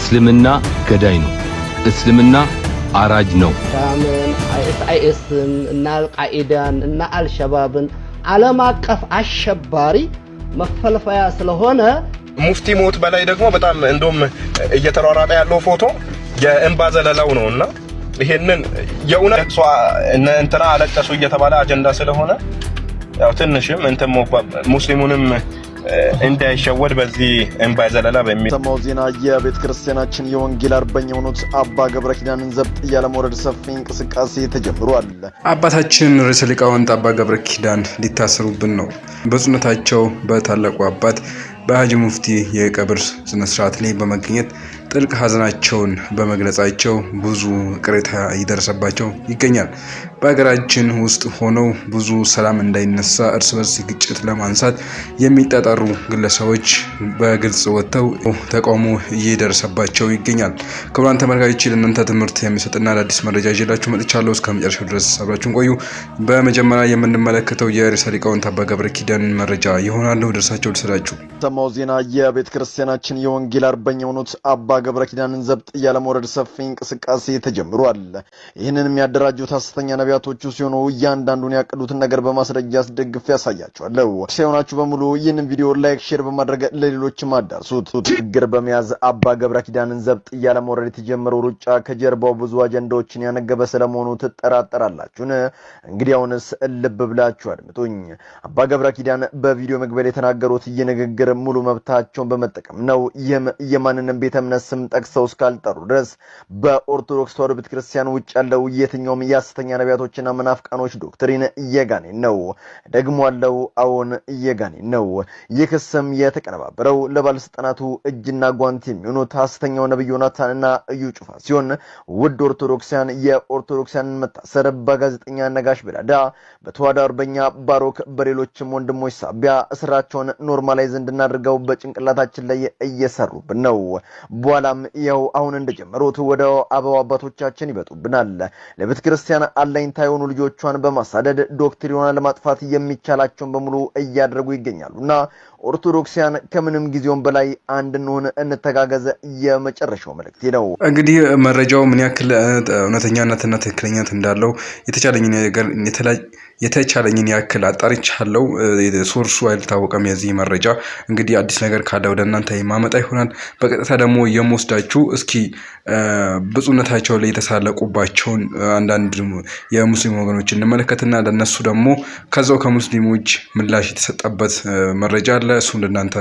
እስልምና ገዳይ ነው። እስልምና አራጅ ነው። ሻምን አይኤስን እና አልቃኢዳን እና አልሸባብን ዓለም አቀፍ አሸባሪ መፈልፈያ ስለሆነ ሙፍቲ ሞት በላይ ደግሞ በጣም እንደውም እየተሯሯጠ ያለው ፎቶ የእንባ ዘለላው ነውና ይሄንን የኡነት እንትና አለቀሱ እየተባለ አጀንዳ ስለሆነ ያው ትንሽም እንትን ሙስሊሙንም እንዳይሸወድ በዚህ እንባ ዘለላ በሚል ሰማው ዜና የቤተ ክርስቲያናችን የወንጌል አርበኛ የሆኑት አባ ገብረ ኪዳንን ዘብጥ ያለመውረድ ሰፊ እንቅስቃሴ ተጀምሯል። አባታችን ርዕሰ ሊቃውንት አባ ገብረ ኪዳን ሊታሰሩብን ነው። በጽነታቸው በታላቁ አባት በሀጂ ሙፍቲ የቀብር ስነ ስርዓት ላይ በመገኘት ጥልቅ ሀዘናቸውን በመግለጻቸው ብዙ ቅሬታ ይደርሰባቸው ይገኛል። በሀገራችን ውስጥ ሆነው ብዙ ሰላም እንዳይነሳ እርስ በርስ ግጭት ለማንሳት የሚጣጣሩ ግለሰቦች በግልጽ ወጥተው ተቃውሞ እየደረሰባቸው ይገኛል። ክቡራን ተመልካቾች ለእናንተ ትምህርት የሚሰጥና አዲስ መረጃ ይዤላችሁ መጥቻለሁ። እስከ መጨረሻው ድረስ አብራችሁን ቆዩ። በመጀመሪያ የምንመለከተው የርዕሰ ሊቃውንት አባ ገብረ ኪዳን መረጃ ይሆናል። ደርሳቸው ልስራችሁ። ሰማው ዜና የቤተ ክርስቲያናችን የወንጌል አርበኛ የሆኑት አባ ገብረ ኪዳንን ዘብጥ ያለመውረድ ሰፊ እንቅስቃሴ ተጀምሯል። ይህንን የሚያደራጁት ሐሰተኛ ነቢያቶቹ ሲሆኑ እያንዳንዱን ያቀዱትን ነገር በማስረጃ አስደግፌ ያሳያችኋለሁ። ሳይሆናችሁ በሙሉ ይህንን ቪዲዮ ላይክ፣ ሼር በማድረግ ለሌሎችም አዳርሱት። ችግር በመያዝ አባ ገብረ ኪዳንን ዘብጥ ያለመውረድ የተጀመረው ሩጫ ከጀርባው ብዙ አጀንዳዎችን ያነገበ ስለመሆኑ ትጠራጠራላችሁን? እንግዲያውንስ ልብ ብላችሁ አድምጡኝ። አባ ገብረ ኪዳን በቪዲዮ መግቢያ የተናገሩት የንግግር ሙሉ መብታቸውን በመጠቀም ነው። ይህም የማንንም ቤተ እምነት ስም ጠቅሰው እስካልጠሩ ድረስ በኦርቶዶክስ ተዋሕዶ ቤተክርስቲያን ውጭ ያለው የትኛውም የሐሰተኛ ነቢያቶችና መናፍቃኖች ዶክትሪን እየጋኔን ነው። ደግሞ አለው አዎን እየጋኔን ነው። ይህ ክስም የተቀነባበረው ለባለስልጣናቱ እጅና ጓንት የሚሆኑት ሐሰተኛው ነብዩ ዮናታንና እዩ ጩፋ ሲሆን ውድ ኦርቶዶክሲያን የኦርቶዶክሲያንን መታሰር በጋዜጠኛ ነጋሽ በዳዳ በተዋሕዶ አርበኛ ባሮክ በሌሎችም ወንድሞች ሳቢያ እስራቸውን ኖርማላይዝ እንድናደርገው በጭንቅላታችን ላይ እየሰሩብን ነው። በኋላም ይኸው አሁን እንደጀመሩት ወደ አበው አባቶቻችን ይበጡብናል። ለቤተ ክርስቲያን አለኝታ የሆኑ ልጆቿን በማሳደድ ዶክትሪኗን ለማጥፋት የሚቻላቸውን በሙሉ እያደረጉ ይገኛሉና ኦርቶዶክሲያን ከምንም ጊዜውም በላይ አንድ እንሆን፣ እንተጋገዘ የመጨረሻው መልእክቴ ነው። እንግዲህ መረጃው ምን ያክል እውነተኛነትና ትክክለኛነት እንዳለው የተቻለኝን ያክል አጣርቻለሁ። ሶርሱ አልታወቀም። የዚህ መረጃ እንግዲህ አዲስ ነገር ካለ ወደ እናንተ የማመጣ ይሆናል። በቀጥታ ደግሞ የምወስዳችሁ እስኪ ብፁዕነታቸው ላይ የተሳለቁባቸውን አንዳንድ የሙስሊም ወገኖች እንመለከትና ለነሱ ደግሞ ከዛው ከሙስሊሞች ምላሽ የተሰጠበት መረጃ አለ። እሱን ለእናንተ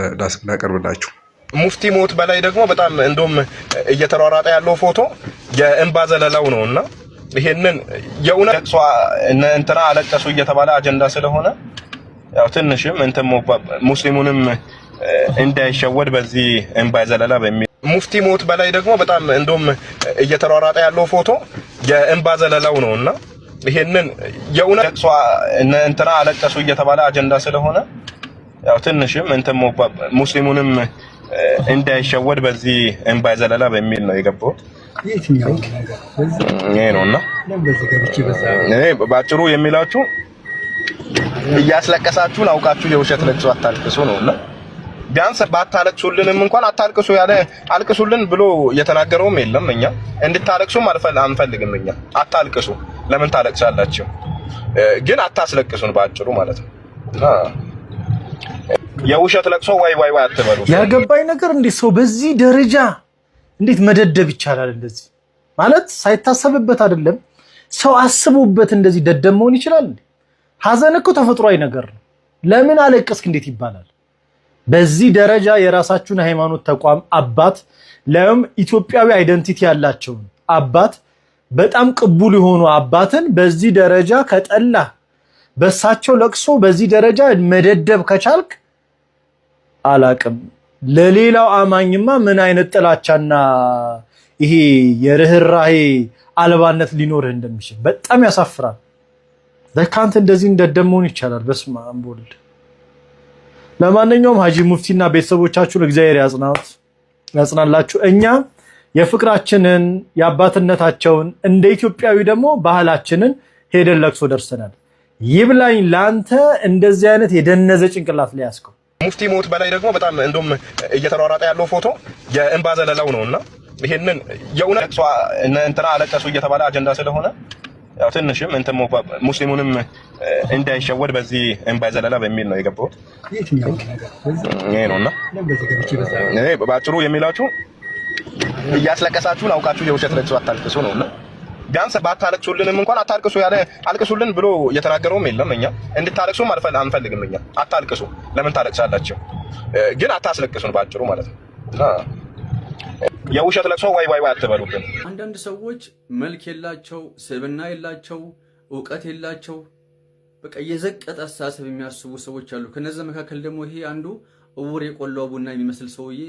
ላቀርብላችሁ። ሙፍቲ ሞት በላይ ደግሞ በጣም እንደውም እየተሯሯጠ ያለው ፎቶ የእንባ ዘለላው ነውና ይሄንን የኡነት እንትና አለቀሱ እየተባለ አጀንዳ ስለሆነ ያው ትንሽም እንትን ሙስሊሙንም እንዳይሸወድ በዚህ እንባ ዘለላ በሚል ሙፍቲ ሞት በላይ ደግሞ በጣም እንደውም እየተሯሯጠ ያለው ፎቶ የእንባ ዘለላው ነውና ይሄንን የኡነት እንትና አለቀሱ እየተባለ አጀንዳ ስለሆነ ያው ትንሽም እንትን ሙስሊሙንም እንዳይሸወድ በዚህ እንባ ዘለላ በሚል ነው የገባው። የትኛው ይሄ ነውና እኔ ባጭሩ የሚላችሁ እያስለቀሳችሁን አውቃችሁ የውሸት ለቅሶ አታልቅሱ ነውና ቢያንስ ባታለቅሱልንም እንኳን አታልቅሱ ያለ አልቅሱልን ብሎ የተናገረውም የለም። እኛ እንድታለቅሱም አንፈልግም። እኛ አታልቅሱ፣ ለምን ታለቅሳላችሁ? ግን አታስለቅሱን ባጭሩ ማለት ነው። የውሸት ለቅሶ ዋይ አትበሉ። ያገባኝ ነገር እንዴት ሰው በዚህ ደረጃ እንዴት መደደብ ይቻላል? እንደዚህ ማለት ሳይታሰብበት አይደለም ሰው አስቦበት እንደዚህ ደደብ መሆን ይችላል? ሐዘን እኮ ተፈጥሯዊ ነገር ነው። ለምን አለቀስክ እንዴት ይባላል? በዚህ ደረጃ የራሳችሁን ሃይማኖት ተቋም አባት ለም ኢትዮጵያዊ አይደንቲቲ ያላቸው አባት በጣም ቅቡል የሆኑ አባትን በዚህ ደረጃ ከጠላ በሳቸው ለቅሶ በዚህ ደረጃ መደደብ ከቻልክ አላቅም ለሌላው አማኝማ ምን አይነት ጥላቻና ይሄ የርህራሄ አልባነት ሊኖርህ እንደሚችል በጣም ያሳፍራል። ለካንተ እንደዚህ እንደደመውን ይቻላል። በስመ አብ ወልድ። ለማንኛውም ሀጂ ሙፍቲና ቤተሰቦቻችሁን እግዚአብሔር ያጽናላችሁ። እኛ የፍቅራችንን የአባትነታቸውን እንደ ኢትዮጵያዊ ደግሞ ባህላችንን ሄደን ለቅሶ ደርሰናል። ይብላኝ ላንተ እንደዚህ አይነት የደነዘ ጭንቅላት ላይ ያስከው። ሙፍቲ ሞት በላይ ደግሞ በጣም እንደውም እየተሯሯጠ ያለው ፎቶ የእንባ ዘለላው ነውና ይሄንን የእውነት እንትና አለቀሱ እየተባለ አጀንዳ ስለሆነ ያው ትንሽም እንትን ሙስሊሙንም እንዳይሸወድ በዚህ እንባ ዘለላ በሚል ነው የገባሁት። ይሄ ነውና እኔ ባጭሩ የሚላችሁ እያስለቀሳችሁን አውቃችሁ የውሸት ለቅሶ አታልቅሱ ነውና ቢያንስ ባታለቅሱልንም እንኳን አታልቅሱ ያለ አልቅሱልን ብሎ የተናገረውም የለም። እኛ እንድታለቅሱም አንፈልግም። እኛ አታልቅሱ፣ ለምን ታለቅሳላችሁ? ግን አታስለቅሱን ባጭሩ ማለት ነው። የውሸት ለቅሶ ዋይ አትበሉብን። አንዳንድ ሰዎች መልክ የላቸው፣ ስብዕና የላቸው፣ ዕውቀት የላቸው፣ በቃ የዘቀጠ አስተሳሰብ የሚያስቡ ሰዎች አሉ። ከነዛ መካከል ደግሞ ይሄ አንዱ እውር የቆላው ቡና የሚመስል ሰውዬ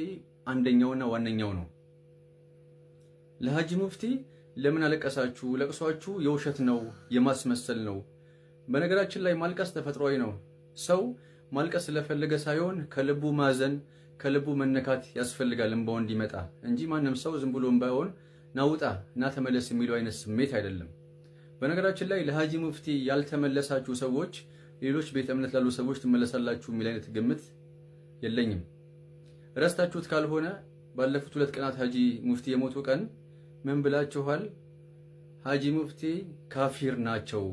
አንደኛውና ዋነኛው ነው። ለሀጂ ሙፍቲ ለምን አለቀሳችሁ? ለቅሷችሁ የውሸት ነው፣ የማስመሰል ነው። በነገራችን ላይ ማልቀስ ተፈጥሯዊ ነው። ሰው ማልቀስ ስለፈለገ ሳይሆን ከልቡ ማዘን ከልቡ መነካት ያስፈልጋል እንባው እንዲመጣ እንጂ ማንም ሰው ዝም ብሎ እንባውን ናውጣ እና ተመለስ የሚለው አይነት ስሜት አይደለም። በነገራችን ላይ ለሀጂ ሙፍቲ ያልተመለሳችሁ ሰዎች ሌሎች ቤተ እምነት ላሉ ሰዎች ትመለሳላችሁ የሚል አይነት ግምት የለኝም። ረስታችሁት ካልሆነ ባለፉት 2 ቀናት ሀጂ ሙፍቲ የሞቱ ቀን ምን ብላችኋል? ሀጂ ሙፍቲ ካፊር ናቸው፣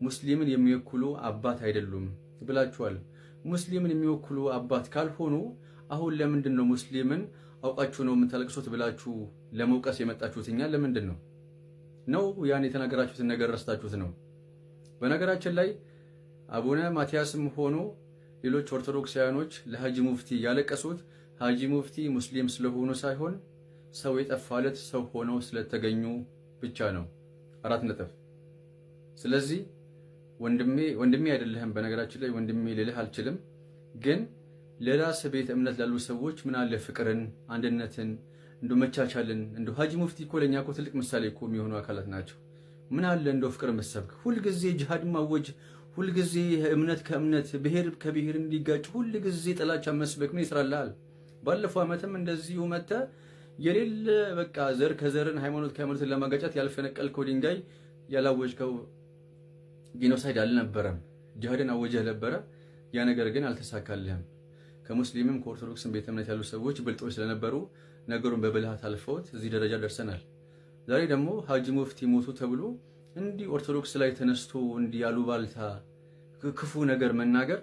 ሙስሊምን የሚወክሉ አባት አይደሉም ብላችኋል። ሙስሊምን የሚወክሉ አባት ካልሆኑ አሁን ለምንድን ነው ሙስሊምን አውቃችሁ ነው የምታለቅሱት ብላችሁ ለመውቀስ የመጣችሁት? እኛ ለምንድን ነው ያን የተናገራችሁትን ነገር ረስታችሁት ነው? በነገራችን ላይ አቡነ ማቲያስም ሆኖ ሌሎች ኦርቶዶክሳውያኖች ለሀጂ ሙፍቲ ያለቀሱት ሀጂ ሙፍቲ ሙስሊም ስለሆኑ ሳይሆን ሰው የጠፋለት ሰው ሆነው ስለተገኙ ብቻ ነው። 4 ነጥብ። ስለዚህ ወንድሜ አይደለህም። በነገራችን ላይ ወንድሜ ልልህ አልችልም፣ ግን ለራስ ቤተ እምነት ላሉ ሰዎች ምን አለ ፍቅርን፣ አንድነትን፣ እንዶ መቻቻልን። እንዶ ሀጂ ሙፍቲ እኮ ለኛ እኮ ትልቅ ምሳሌ እኮ የሚሆኑ አካላት ናቸው። ምን አለ እንዶ ፍቅር መሰብክ፣ ሁልጊዜ ጂሃድ ማወጅ፣ ሁልጊዜ እምነት ከእምነት ብሔር ከብሔር እንዲጋጭ፣ ሁልጊዜ ጥላቻ መስበክ ምን ይስራልሃል? ባለፈው ዓመትም እንደዚሁ መተ የሌለ በቃ ዘር ከዘርን ሃይማኖት ከሃይማኖትን ለማጋጨት ያልፈነቀልከው ድንጋይ ያላወጅከው ጂኖሳይድ አልነበረም። ጂሃድን አወጀህ ነበረ። ያ ነገር ግን አልተሳካልህም። ከሙስሊምም ከኦርቶዶክስም ቤተ እምነት ያሉ ሰዎች ብልጦች ስለነበሩ ነገሩን በብልሃት አልፈውት እዚህ ደረጃ ደርሰናል። ዛሬ ደግሞ ሀጂ ሙፍቲ ሞቱ ተብሎ እንዲህ ኦርቶዶክስ ላይ ተነስቶ እንዲህ ያሉባልታ ክፉ ነገር መናገር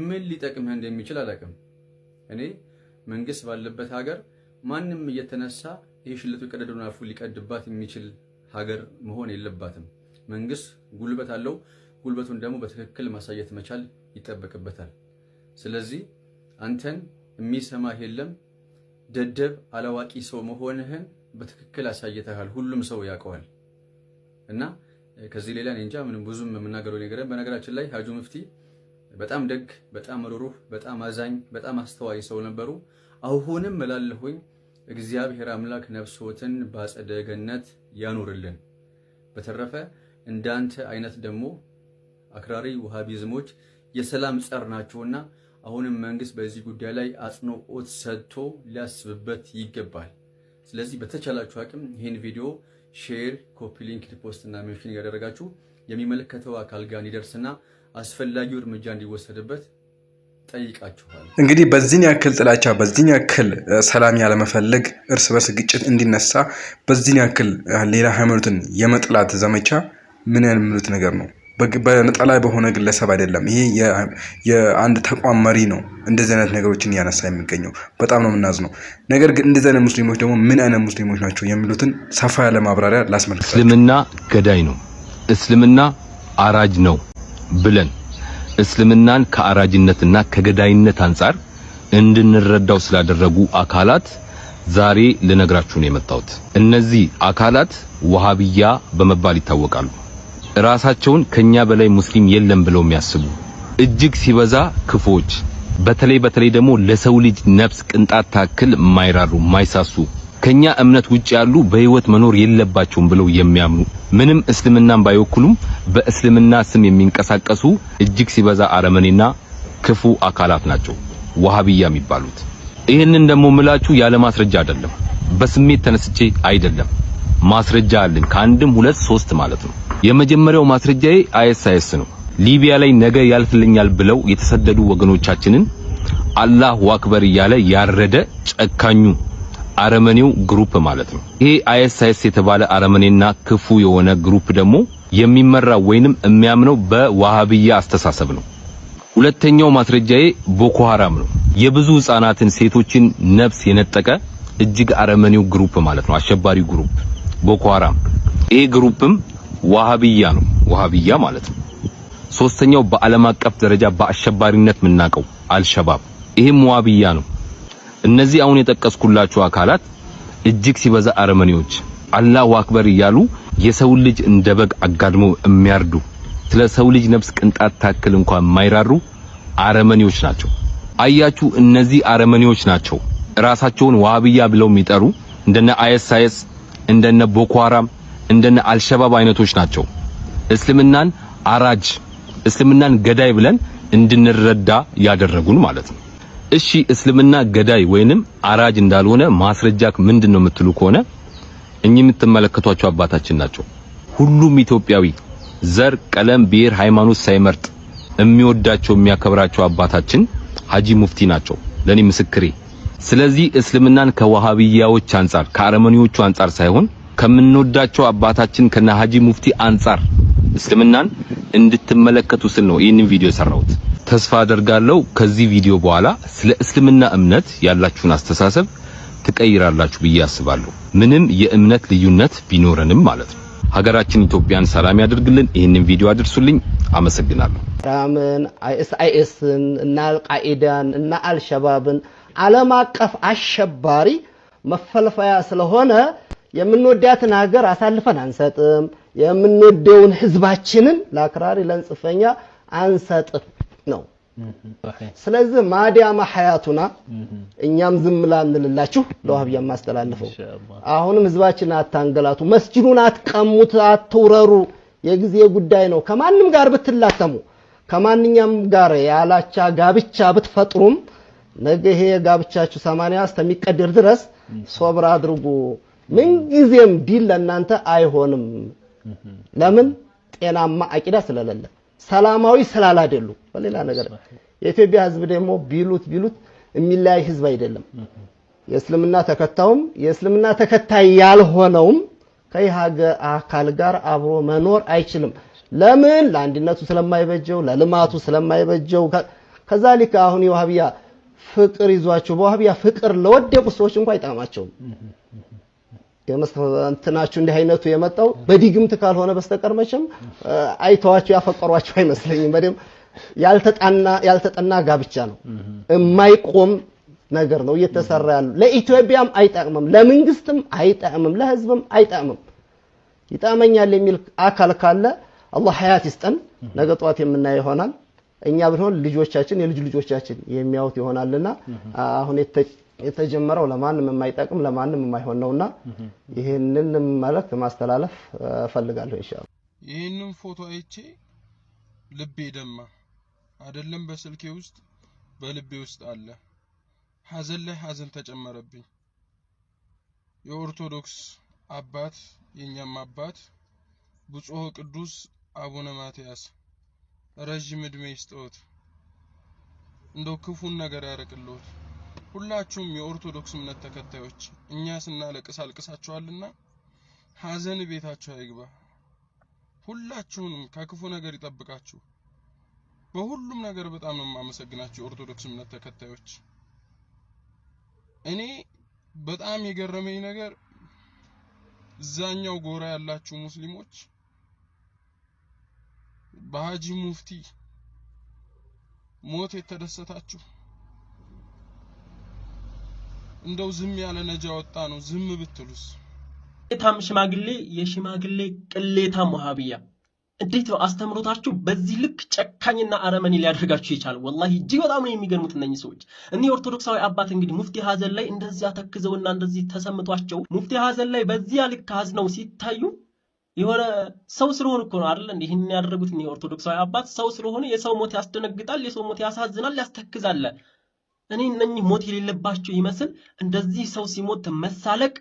ምን ሊጠቅምህ እንደሚችል አላውቅም። እኔ መንግስት ባለበት ሀገር ማንም እየተነሳ ይሄ ሽለቱ የቀደደውን አፉ ሊቀድባት የሚችል ሀገር መሆን የለባትም። መንግስት ጉልበት አለው። ጉልበቱን ደግሞ በትክክል ማሳየት መቻል ይጠበቅበታል። ስለዚህ አንተን የሚሰማህ የለም። ደደብ አላዋቂ ሰው መሆንህን በትክክል አሳይተሃል። ሁሉም ሰው ያውቀዋል። እና ከዚህ ሌላ እኔ እንጃ ምንም ብዙም የምናገረው ነገር። በነገራችን ላይ ሀጂ ሙፍቲ በጣም ደግ፣ በጣም ሩሩህ፣ በጣም አዛኝ፣ በጣም አስተዋይ ሰው ነበሩ። አሁንም እላለሁኝ እግዚአብሔር አምላክ ነፍሶትን በአጸደ ገነት ያኑርልን። በተረፈ እንዳንተ አይነት ደግሞ አክራሪ ውሃቢዝሞች የሰላም ጸር ናቸውና አሁንም መንግስት በዚህ ጉዳይ ላይ አጽንኦት ሰጥቶ ሊያስብበት ይገባል። ስለዚህ በተቻላችሁ አቅም ይህን ቪዲዮ ሼር፣ ኮፒ ሊንክ፣ ሪፖስት እና ሜንሽን ያደረጋችሁ የሚመለከተው አካል ጋር እንዲደርስና አስፈላጊው እርምጃ እንዲወሰድበት ጠይቃችኋል። እንግዲህ በዚህን ያክል ጥላቻ፣ በዚህን ያክል ሰላም ያለመፈለግ፣ እርስ በርስ ግጭት እንዲነሳ በዚህን ያክል ሌላ ሃይማኖትን የመጥላት ዘመቻ ምን ያምኑት ነገር ነው? በነጠላ በሆነ ግለሰብ አይደለም። ይሄ የአንድ ተቋም መሪ ነው እንደዚህ አይነት ነገሮችን እያነሳ የሚገኘው። በጣም ነው የምናዝነው። ነገር ግን እንደዚህ አይነት ሙስሊሞች ደግሞ ምን አይነት ሙስሊሞች ናቸው የሚሉትን ሰፋ ያለ ማብራሪያ ላስመልክታችሁ። እስልምና ገዳይ ነው፣ እስልምና አራጅ ነው ብለን እስልምናን ከአራጅነትና ከገዳይነት አንጻር እንድንረዳው ስላደረጉ አካላት ዛሬ ልነግራችሁ ነው የመጣሁት። እነዚህ አካላት ወሃቢያ በመባል ይታወቃሉ። ራሳቸውን ከኛ በላይ ሙስሊም የለም ብለው የሚያስቡ እጅግ ሲበዛ ክፎች፣ በተለይ ደግሞ ለሰው ልጅ ነፍስ ቅንጣት ታክል ማይራሩ ማይሳሱ፣ ከኛ እምነት ውጭ ያሉ በህይወት መኖር የለባቸውም ብለው የሚያምኑ ምንም እስልምናን ባይወክሉም በእስልምና ስም የሚንቀሳቀሱ እጅግ ሲበዛ አረመኔና ክፉ አካላት ናቸው ወሃቢያ የሚባሉት። ይሄንን ደግሞ ምላችሁ ያለ ማስረጃ አይደለም፣ በስሜት ተነስቼ አይደለም። ማስረጃ አለኝ፣ ከአንድም 2 3 ማለት ነው። የመጀመሪያው ማስረጃዬ አይኤስ ነው። ሊቢያ ላይ ነገ ያልፍልኛል ብለው የተሰደዱ ወገኖቻችንን አላሁ አክበር እያለ ያረደ ጨካኙ አረመኔው ግሩፕ ማለት ነው። ይሄ አይኤስአይኤስ የተባለ አረመኔና ክፉ የሆነ ግሩፕ ደግሞ የሚመራው ወይንም የሚያምነው በዋሃብያ አስተሳሰብ ነው። ሁለተኛው ማስረጃዬ ቦኮ ሐራም ነው። የብዙ ህፃናትን ሴቶችን ነፍስ የነጠቀ እጅግ አረመኔው ግሩፕ ማለት ነው። አሸባሪው ግሩፕ ቦኮ ሐራም። ይሄ ግሩፕም ዋሃብያ ነው። ዋሃብያ ማለት ነው። ሶስተኛው በዓለም አቀፍ ደረጃ በአሸባሪነት የምናውቀው አልሸባብ፣ ይሄም ዋሃብያ ነው። እነዚህ አሁን የጠቀስኩላችሁ አካላት እጅግ ሲበዛ አረመኔዎች አላሁ አክበር እያሉ የሰው ልጅ እንደ በግ አጋድመው የሚያርዱ ስለ ሰው ልጅ ነፍስ ቅንጣት ታክል እንኳን የማይራሩ አረመኔዎች ናቸው። አያችሁ፣ እነዚህ አረመኔዎች ናቸው ራሳቸውን ዋሃብያ ብለው የሚጠሩ እንደነ አይኤስአይኤስ እንደነ ቦኮ ሐራም እንደነ አልሸባብ አይነቶች ናቸው። እስልምናን አራጅ እስልምናን ገዳይ ብለን እንድንረዳ ያደረጉን ማለት ነው። እሺ እስልምና ገዳይ ወይንም አራጅ እንዳልሆነ ማስረጃክ ምንድነው የምትሉ ከሆነ እኚህ የምትመለከቷቸው አባታችን ናቸው። ሁሉም ኢትዮጵያዊ ዘር፣ ቀለም፣ ብሔር፣ ሃይማኖት ሳይመርጥ የሚወዳቸው የሚያከብራቸው አባታችን ሀጂ ሙፍቲ ናቸው ለኔ ምስክሬ። ስለዚህ እስልምናን ከዋሃብያዎች አንፃር ከአረመኔዎቹ አንፃር ሳይሆን ከምንወዳቸው አባታችን ከነ ሀጂ ሙፍቲ አንፃር እስልምናን እንድትመለከቱ ስል ነው ይህንን ቪዲዮ የሰራሁት። ተስፋ አደርጋለሁ ከዚህ ቪዲዮ በኋላ ስለ እስልምና እምነት ያላችሁን አስተሳሰብ ትቀይራላችሁ ብዬ አስባለሁ። ምንም የእምነት ልዩነት ቢኖረንም ማለት ነው። ሀገራችን ኢትዮጵያን ሰላም ያድርግልን። ይህንን ቪዲዮ አድርሱልኝ። አመሰግናለሁ። ራምን አይኤስአይኤስን እና አልቃኢዳን እና አልሸባብን ዓለም አቀፍ አሸባሪ መፈልፈያ ስለሆነ የምንወዳትን ሀገር አሳልፈን አንሰጥም። የምንወደውን ህዝባችንን ለአክራሪ ለንጽፈኛ አንሰጥም ነው። ስለዚህ ማዲያማ ሐያቱና እኛም ዝም ላንልላችሁ ለዋህብያ ማስተላልፈው አሁንም ህዝባችን አታንገላቱ፣ መስጂዱን አትቀሙት፣ አትውረሩ። የጊዜ ጉዳይ ነው። ከማንም ጋር ብትላተሙ ከማንኛም ጋር ያላቻ ጋብቻ ብትፈጥሩም ነገ ይሄ ጋብቻችሁ 80 እስከሚቀደር ድረስ ሶብር አድርጉ። ምን ጊዜም ዲል ለእናንተ አይሆንም። ለምን? ጤናማ አቂዳ ስለሌለ ሰላማዊ ስላላደሉ በሌላ ነገር። የኢትዮጵያ ህዝብ ደግሞ ቢሉት የሚለያይ ህዝብ አይደለም። የእስልምና ተከታዩም የእስልምና ተከታይ ያልሆነውም ከይሃገር አካል ጋር አብሮ መኖር አይችልም። ለምን? ለአንድነቱ ስለማይበጀው፣ ለልማቱ ስለማይበጀው። ከዛሊካ አሁን የዋህብያ ፍቅር ይዟቸው በዋህብያ ፍቅር ለወደቁ ሰዎች እንኳን አይጣማቸውም። የመስተንትናችሁ እንዲህ አይነቱ የመጣው በዲግምት ካልሆነ በስተቀር መቼም አይተዋቸው ያፈቀሯቸው አይመስለኝም። በደም ያልተጠና ጋብቻ ነው። የማይቆም ነገር ነው እየተሰራ ያለው። ለኢትዮጵያም አይጣቅምም፣ ለመንግስትም አይጣቅምም፣ ለህዝብም አይጣቅምም። ይጣመኛል የሚል አካል ካለ አላህ ሐያት ይስጠን። ነገ ጧት የምናየው ይሆናል። እኛ ብንሆን ልጆቻችን የልጅ ልጆቻችን የሚያዩት ይሆናልና አሁን የተጀመረው ለማንም የማይጠቅም ለማንም የማይሆን ነውና ይሄንን መልእክት ማስተላለፍ ፈልጋለሁ ኢንሻአላህ። ይሄንን ፎቶ አይቼ ልቤ ደማ። አይደለም በስልኬ ውስጥ በልቤ ውስጥ አለ። ሐዘን ላይ ሐዘን ተጨመረብኝ። የኦርቶዶክስ አባት የኛም አባት ብፁዕ ቅዱስ አቡነ ማትያስ ረጅም እድሜ ይስጥዎት፣ እንደው ክፉን ነገር ያርቅልዎት። ሁላችሁም የኦርቶዶክስ እምነት ተከታዮች እኛ ስናለቅስ አልቅሳችኋልና ሐዘን ቤታችሁ አይግባ። ሁላችሁንም ከክፉ ነገር ይጠብቃችሁ። በሁሉም ነገር በጣም ነው የማመሰግናችሁ የኦርቶዶክስ እምነት ተከታዮች። እኔ በጣም የገረመኝ ነገር እዛኛው ጎራ ያላችሁ ሙስሊሞች በሀጂ ሙፍቲ ሞት የተደሰታችሁ እንደው ዝም ያለ ነጃ ወጣ ነው ዝም ብትሉስ? ታም ሽማግሌ የሽማግሌ ቅሌታም ወሃቢያ እንዴት ነው አስተምሮታችሁ በዚህ ልክ ጨካኝና አረመኔ ሊያደርጋችሁ የቻለው? ወላሂ እጅግ በጣም ነው የሚገርሙት እነኚህ ሰዎች። እኒህ ኦርቶዶክሳዊ አባት እንግዲህ ሙፍቲ ሀዘን ላይ እንደዚህ ተክዘውና እንደዚህ ተሰምቷቸው ሙፍቲ ሀዘን ላይ በዚያ ልክ ሀዝነው ሲታዩ የሆነ ሰው ስለሆነ እኮ ነው አይደል እንዴ ይሄን ያደረጉት? እኒህ ኦርቶዶክሳዊ አባት ሰው ስለሆነ የሰው ሞት ያስደነግጣል፣ የሰው ሞት ያሳዝናል፣ ያስተክዛል። እኔ እነኚህ ሞት የሌለባቸው ይመስል እንደዚህ ሰው ሲሞት መሳለቅ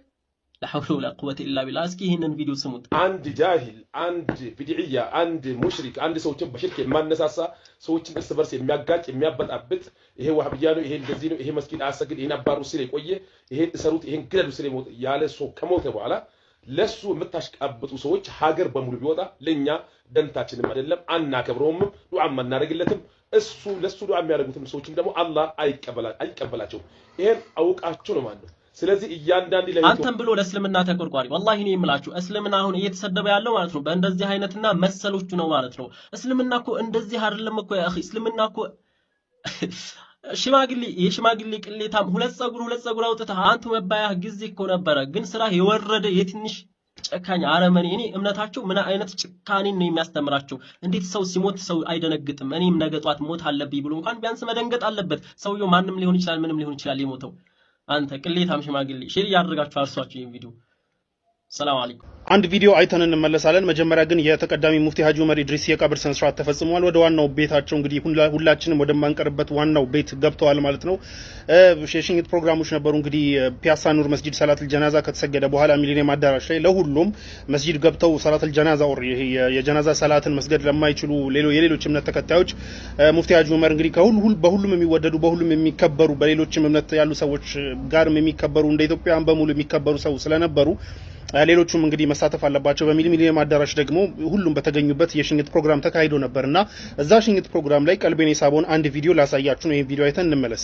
ለሐውለ ወላ ቁወተ ኢላ ቢላህ። እስኪ ይሄንን ቪዲዮ ስሙት። አንድ ጃሂል፣ አንድ ቢድዕያ፣ አንድ ሙሽሪክ፣ አንድ ሰዎችን በሽርክ የማነሳሳ ሰዎችን እርስ በርስ የሚያጋጭ የሚያበጣብጥ ይሄ ዋህብያ ነው፣ ይሄ እንደዚህ ነው፣ ይሄ መስጊድ አሰግድ፣ ይሄን አባሩ ሲል የቆየ ይሄን እሰሩት፣ ይሄን ግደሉ ሲል ያለ ሰው ከሞተ በኋላ ለሱ የምታሽቃብጡ ሰዎች ሀገር በሙሉ ቢወጣ ለኛ ደንታችንም አይደለም፣ አናከብረውም፣ ዱዓም አናደርግለትም። እሱ ለሱ ዱዓ የሚያደርጉትም ሰዎችም ደግሞ አላህ አይቀበላቸውም። ይሄን አውቃችሁ ነው ማለት ነው። ስለዚህ እያንዳንዱ አንተም ብሎ ለእስልምና ተቆርቋሪ ወላሂ ነው የምላችሁ። እስልምና አሁን እየተሰደበ ያለው ማለት ነው በእንደዚህ አይነትና መሰሎቹ ነው ማለት ነው። እስልምና እኮ እንደዚህ አይደለም እኮ ያ اخي። እስልምና እኮ የሽማግሌ ቅሌታም ሁለት ጸጉር አውጥተህ አንተ መባያህ ጊዜ እኮ ነበረ። ግን ስራ የወረደ የትንሽ ጨካኝ አረመኔ። እኔ እምነታቸው ምን አይነት ጭካኔን ነው የሚያስተምራቸው? እንዴት ሰው ሲሞት ሰው አይደነግጥም? እኔም ነገ ጧት ሞት አለብኝ ብሎ እንኳን ቢያንስ መደንገጥ አለበት። ሰውየው ማንም ሊሆን ይችላል፣ ምንም ሊሆን ይችላል የሞተው። አንተ ቅሌታም ሽማግሌ ሼር ያደርጋችሁ አርሷችሁ ይሄን ቪዲዮ። ሰላም አለይኩም። አንድ ቪዲዮ አይተን እንመለሳለን። መጀመሪያ ግን የተቀዳሚ ሙፍቲ ሀጂ ዑመር ኢድሪስ የቀብር ስነ ስርዓት ተፈጽሟል። ወደ ዋናው ቤታቸው እንግዲህ ሁላችንም ወደማንቀርበት ዋናው ቤት ገብተዋል ማለት ነው። የሽኝት ፕሮግራሞች ነበሩ። እንግዲህ ፒያሳ ኑር መስጂድ ሰላተል ጀናዛ ከተሰገደ በኋላ ሚሊኒየም አዳራሽ ላይ ለሁሉም መስጂድ ገብተው ሰላተል ጀናዛ ወር የጀናዛ ሰላትን መስገድ ለማይችሉ የሌሎች እምነት ተከታዮች ሙፍቲ ሀጂ ዑመር እንግዲህ በሁሉም የሚወደዱ በሁሉም የሚከበሩ በሌሎችም እምነት ያሉ ሰዎች ጋርም የሚከበሩ እንደ ኢትዮጵያን በሙሉ የሚከበሩ ሰው ስለነበሩ ሌሎቹም እንግዲህ መሳተፍ አለባቸው በሚል ሚሊኒየም አዳራሽ ደግሞ ሁሉም በተገኙበት የሽኝት ፕሮግራም ተካሂዶ ነበርና እዛ ሽኝት ፕሮግራም ላይ ቀልቤን የሳበውን አንድ ቪዲዮ ላሳያችሁ ነው። ይሄን ቪዲዮ አይተን እንመለስ።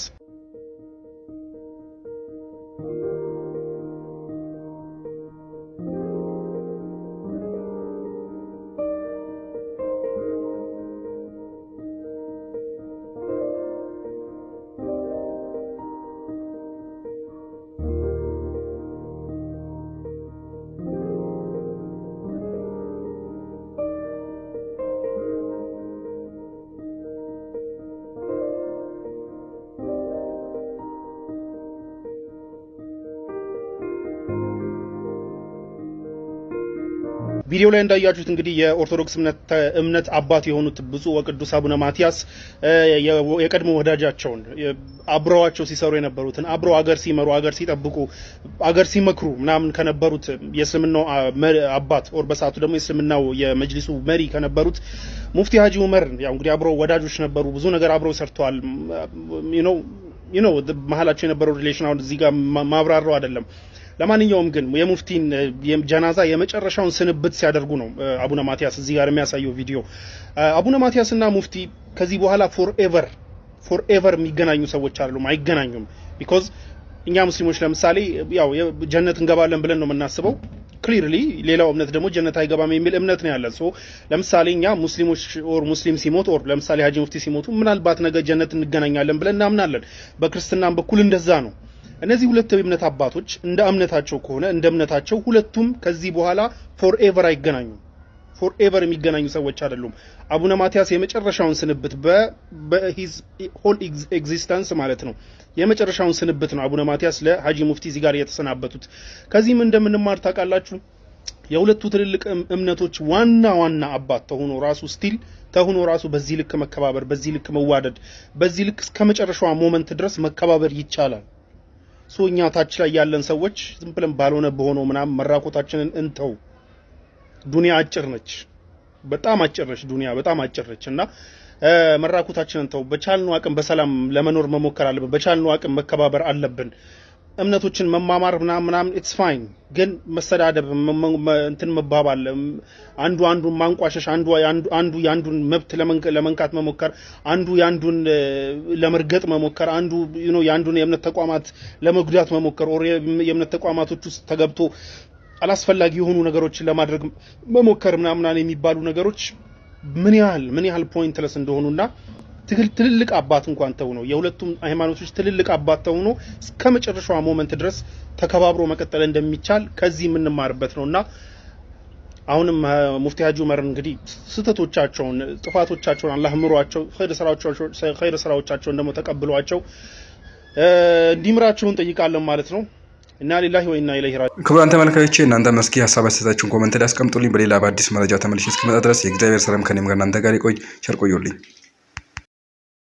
ቪዲዮ ላይ እንዳያችሁት እንግዲህ የኦርቶዶክስ እምነት አባት የሆኑት ብፁዕ ወቅዱስ አቡነ ማቲያስ የቀድሞ ወዳጃቸውን አብረዋቸው ሲሰሩ የነበሩትን አብረው አገር ሲመሩ አገር ሲጠብቁ አገር ሲመክሩ ምናምን ከነበሩት የእስልምናው አባት ኦር በሰዓቱ ደግሞ የእስልምናው የመጅሊሱ መሪ ከነበሩት ሙፍቲ ሀጂ ዑመር ያው እንግዲህ አብረው ወዳጆች ነበሩ። ብዙ ነገር አብረው ሰርተዋል። you know መሐላቸው የነበረው ሪሌሽን አሁን እዚህ ጋር ማብራራው አይደለም። ለማንኛውም ግን የሙፍቲን የጀናዛ የመጨረሻውን ስንብት ሲያደርጉ ነው አቡነ ማቲያስ እዚህ ጋር የሚያሳየው ቪዲዮ። አቡነ ማቲያስና ሙፍቲ ከዚህ በኋላ ፎርኤቨር የሚገናኙ ሰዎች አይደሉም፣ አይገናኙም። ቢኮዝ እኛ ሙስሊሞች ለምሳሌ ያው ጀነት እንገባለን ብለን ነው የምናስበው። ክሊርሊ ሌላው እምነት ደግሞ ጀነት አይገባም የሚል እምነት ነው ያለን። ሶ ለምሳሌ እኛ ሙስሊሞች ኦር ሙስሊም ሲሞት ኦር ለምሳሌ ሀጂ ሙፍቲ ሲሞቱ ምናልባት ነገ ጀነት እንገናኛለን ብለን እናምናለን። በክርስትናም በኩል እንደዛ ነው። እነዚህ ሁለት የእምነት አባቶች እንደ እምነታቸው ከሆነ እንደ እምነታቸው ሁለቱም ከዚህ በኋላ ፎርኤቨር አይገናኙም። ፎርኤቨር የሚገናኙ ሰዎች አይደሉም። አቡነ ማቲያስ የመጨረሻውን ስንብት በሂዝ ሆል ኤግዚስተንስ ማለት ነው የመጨረሻውን ስንብት ነው አቡነ ማቲያስ ለሀጂ ሙፍቲ እዚህ ጋር የተሰናበቱት። ከዚህም እንደምንማር ታውቃላችሁ የሁለቱ ትልልቅ እምነቶች ዋና አባት ተሆኖ ራሱ በዚህ ልክ መከባበር፣ በዚህ ልክ መዋደድ፣ በዚህ ልክ እስከ መጨረሻው ሞመንት ድረስ መከባበር ይቻላል። ሶኛ ታች ላይ ያለን ሰዎች ዝም ብለን ባልሆነ በሆነው ምናምን መራቆታችንን እንተው። ዱንያ አጭር ነች፣ በጣም አጭር ነች ዱንያ፣ በጣም አጭር ነች እና መራቆታችንን እንተው። በቻልነው አቅም በሰላም ለመኖር መሞከር አለብን። በቻልነው አቅም መከባበር አለብን። እምነቶችን መማማር ምናምን ኢትስ ፋይን፣ ግን መሰዳደብ እንትን መባባል፣ አንዱን ማንቋሸሽ፣ አንዱ ያንዱን መብት ለመንካት መሞከር፣ አንዱ ያንዱን ለመርገጥ መሞከር፣ አንዱ ያንዱን የእምነት ተቋማት ለመጉዳት መሞከር ኦር የእምነት ተቋማቶች ውስጥ ተገብቶ አላስፈላጊ የሆኑ ነገሮችን ለማድረግ መሞከር ምናምን የሚባሉ ነገሮች ምን ያህል ፖይንትለስ እንደሆኑና ትልልቅ አባት እንኳን ተውነው የሁለቱም ሃይማኖቶች ትልልቅ አባት ተውነው እስከ መጨረሻው ሞመንት ድረስ ተከባብሮ መቀጠል እንደሚቻል ከዚህ የምንማርበት ነውና አሁንም ሙፍቲ ሀጂ ዑመር እንግዲህ ስተቶቻቸውን ጥፋቶቻቸውን አላህ ምሯቸው ኸይር ስራዎቻቸውን ደግሞ ተቀብሏቸው እንዲምራቸውን ጠይቃለን ማለት ነው። እና ሊላሂ ወኢና ኢለይሂ ራጂዑን። ክቡራን ተመልካቾቼ እናንተ መስኪ ሐሳብ አስተያየታችሁን ኮሜንት ላይ አስቀምጡልኝ። በሌላ በአዲስ መረጃ ተመልሼ እስክመጣ ድረስ የእግዚአብሔር ሰላም ከኔም ጋር እናንተ ጋር ይቆይ። ቸር ቆዩልኝ።